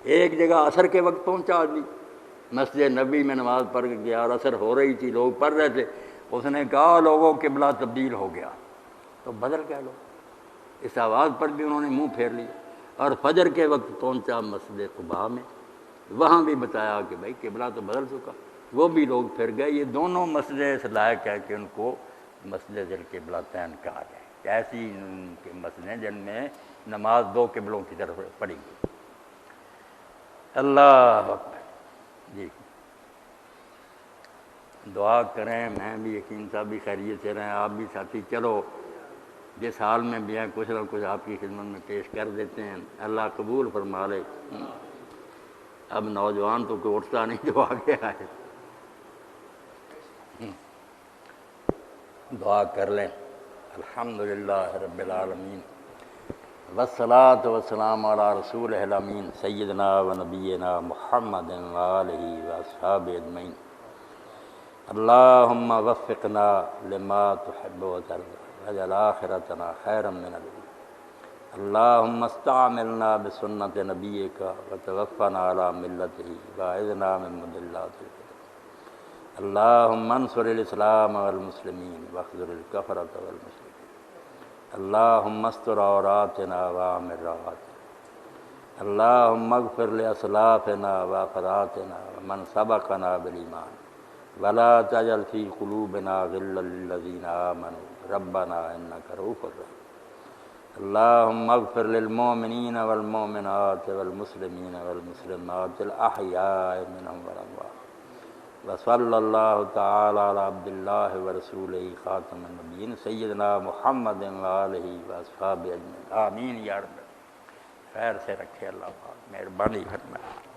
ایک جگہ عصر کے وقت پہنچا آدمی، مسجد نبی میں نماز پڑھ کے گیا اور عصر ہو رہی تھی، لوگ پڑھ رہے تھے، اس نے کہا لوگوں قبلہ تبدیل ہو گیا، تو بدل گئے لوگ، اس آواز پر بھی انہوں نے منہ پھیر لیا۔ اور فجر کے وقت پہنچا مسجد قباء میں، وہاں بھی بتایا کہ بھائی قبلہ تو بدل چکا، وہ بھی لوگ پھر گئے۔ یہ دونوں مسجدیں اس لائق ہے کہ ان کو مسجد ذی القبلتین کہا جائے، ایسی کہ مسجدیں جن میں نماز دو قبلوں کی طرف پڑھی گئی۔ اللہ اکبر۔ جی دعا کریں، میں بھی یقین صاحب بھی خیریت سے رہیں، آپ بھی ساتھی، چلو جس حال میں بھی ہیں کچھ نہ کچھ آپ کی خدمت میں پیش کر دیتے ہیں، اللہ قبول فرما لے۔ اب نوجوان تو کوئی اٹھتا نہیں جو آگے آئے، دعا کر لیں۔ الحمدللہ رب العالمین، والصلاة والسلام علی رسولہ الامین سیدنا و نبینا محمد وآلہ واصحابہ اجمعین۔ اللہم وفقنا لما تحب وترضى واجعل آخرتنا خیرا من الدنیا۔ اللہم استعملنا بسنت نبیک وتوفنا علی ملتہ واعذنا من مضلات الفتن۔ اللہم انصر الاسلام والمسلمین واخذل الکفرۃ والمشرکین۔ اللہم استر عوراتنا وآمن رواتنا۔ اللہم اغفر لأسلافنا وأخراتنا ومن سبقنا بالایمان ولا تجعل فی قلوبنا غلا للذین آمنوا ربنا انک رؤوف رحیم۔ اللہم اغفر للمؤمنین والمؤمنات والمسلمین والمسلمات الأحیاء منهم والأموات۔ وصلی اللہ تعالی علی عبد اللہ ورسولہ خاتم النبیین سیدنا محمد وآلہ واصحابہ اجمعین، آمین یا رب۔ خیر سے رکھے اللہ پاک، مہربانی فرمائے۔